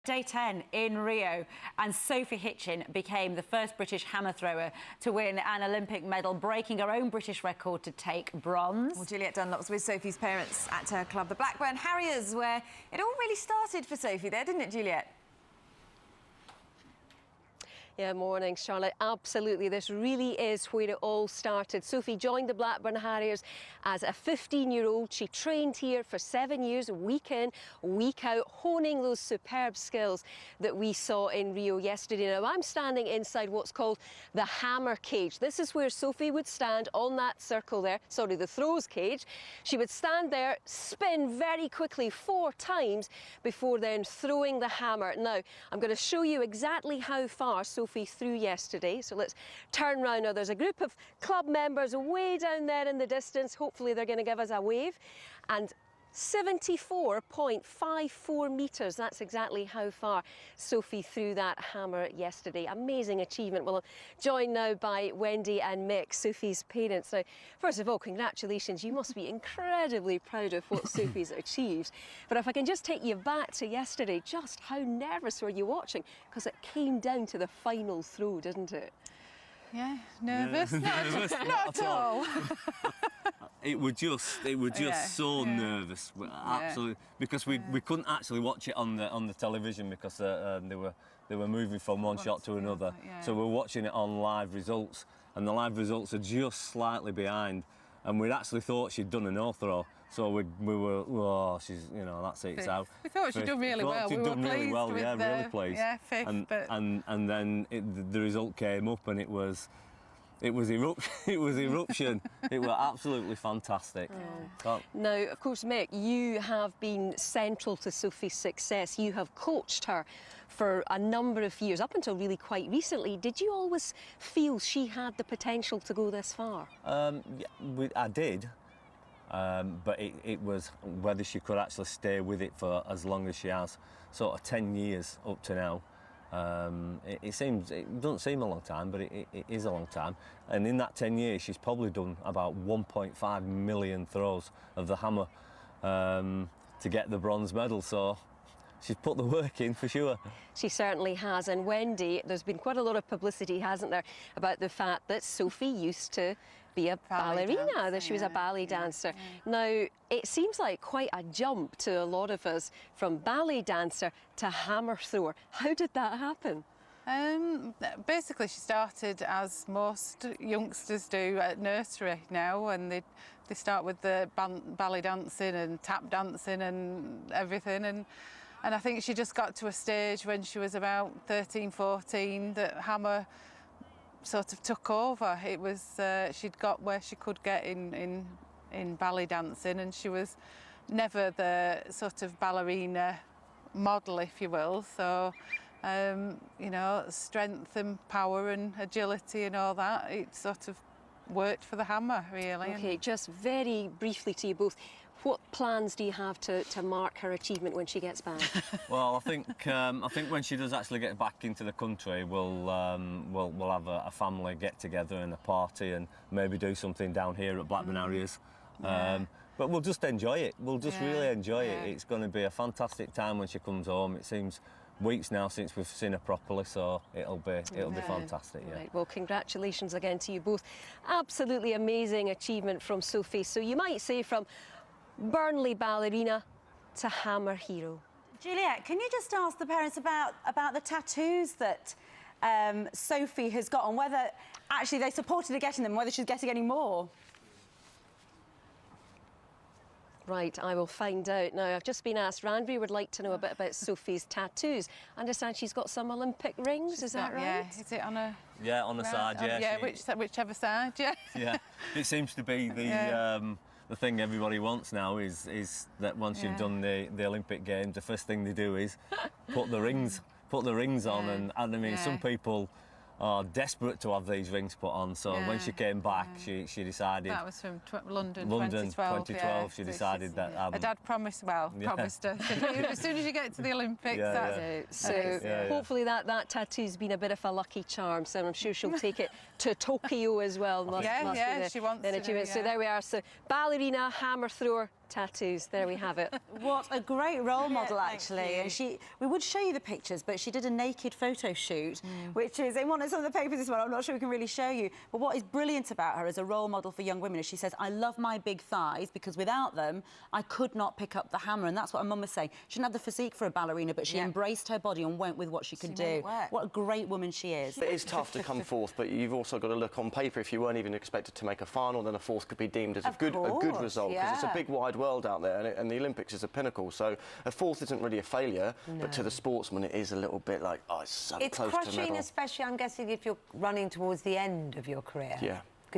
Day 10 in Rio, and Sophie Hitchon became the first British hammer thrower to win an Olympic medal, breaking her own British record to take bronze. Well, Juliet Dunlop was with Sophie's parents at her club, the Blackburn Harriers, where it all really started for Sophie there, didn't it, Juliet? Yeah, morning, Charlotte. Absolutely, this really is where it all started. Sophie joined the Blackburn Harriers as a 15-year-old. She trained here for 7 years, week in, week out, honing those superb skills that we saw in Rio yesterday. Now, I'm standing inside what's called the hammer cage. This is where Sophie would stand on that circle there, sorry, the throws cage. She would stand there, spin very quickly 4 times before then throwing the hammer. Now, I'm going to show you exactly how far Sophie threw yesterday. So let's turn round now. There's a group of club members way down there in the distance. Hopefully they're going to give us a wave. And 74.54 metres, that's exactly how far Sophie threw that hammer yesterday. Amazing achievement. Well, I'm joined now by Wendy and Mick, Sophie's parents. Now, first of all, congratulations. You must be incredibly proud of what Sophie's achieved. But if I can just take you back to yesterday, just how nervous were you watching? Because it came down to the final throw, didn't it? Yeah, nervous. Yeah, Not at all. It was just so nervous, absolutely, because we couldn't actually watch it on the television because they were moving from one shot to another. So we're watching it on live results, and the live results are just slightly behind, and we'd actually thought she'd done a no throw. So we were, oh, she's, you know, that's it, it's out. We thought she'd done really well. She'd done really well, yeah, really pleased. Yeah, fifth. And then the result came up, and it was eruption. It was absolutely fantastic. Oh. Now, of course, Mick, you have been central to Sophie's success. You have coached her for a number of years, up until really quite recently. Did you always feel she had the potential to go this far? Yeah, I did. But it was whether she could actually stay with it for as long as she has, sort of 10 years up to now. It doesn't seem a long time, but it is a long time. And in that 10 years, she's probably done about 1.5 million throws of the hammer to get the bronze medal. So she's put the work in for sure. She certainly has. And Wendy, there's been quite a lot of publicity, hasn't there, about the fact that Sophie used to be a ballerina, that she was a ballet dancer. Now, it seems like quite a jump to a lot of us from ballet dancer to hammer thrower. How did that happen? Basically, she started as most youngsters do at nursery now, and they start with the ballet dancing and tap dancing and everything. And I think she just got to a stage when she was about 13, 14 that hammer sort of took over. It was she'd got where she could get in ballet dancing, and she was never the sort of ballerina model, if you will. So you know, strength and power and agility and all that, it sort of worked for the hammer, really. Okay, just very briefly to you both, what plans do you have to mark her achievement when she gets back? Well, I think when she does actually get back into the country, we'll have a family get together and a party, and maybe do something down here at Blackburn Harriers. But we'll just enjoy it. We'll just really enjoy it. It's going to be a fantastic time when she comes home. It seems weeks now since we've seen her properly, so it'll be fantastic. Yeah. Right, well, congratulations again to you both. Absolutely amazing achievement from Sophie. So you might say from Burnley ballerina to hammer hero. Juliet, can you just ask the parents about the tattoos that Sophie has got, and whether actually they supported her getting them, whether she's getting any more? Right, I will find out. Now, I've just been asked, Randvi would like to know a bit about Sophie's tattoos. I understand she's got some Olympic rings, is that right? Yeah, is it on a... Yeah, on the side, yeah. Yeah, whichever side, yeah. Yeah, it seems to be the thing everybody wants now is that once you've done the Olympic Games, the first thing they do is put the rings on, and I mean, some people are desperate to have these rings put on. So when she came back, she decided... That was from London 2012. She decided that... Her dad promised her. As soon as you get to the Olympics, that's it. So hopefully that tattoo's been a bit of a lucky charm, so I'm sure she'll take it to Tokyo as well. She wants to. So there we are. So ballerina, hammer thrower, tattoos. There we have it. What a great role model, thank actually. you. And we would show you the pictures, but she did a naked photo shoot, which is in one of some of the papers as well. I'm not sure we can really show you. But what is brilliant about her as a role model for young women is she says, I love my big thighs because without them, I could not pick up the hammer. And that's what her mum was saying. She didn't have the physique for a ballerina, but she embraced her body and went with what she could made do. it work. What a great woman she is. It is tough to come fourth, but you've also got to look on paper. If you weren't even expected to make a final, then a fourth could be deemed as a good result, because it's a big wide world out there, and the Olympics is a pinnacle. So a fourth isn't really a failure, but to the sportsman it is a little bit like, oh, it's so It's close to crushing, medal. especially, I'm guessing, if you're running towards the end of your career. Yeah.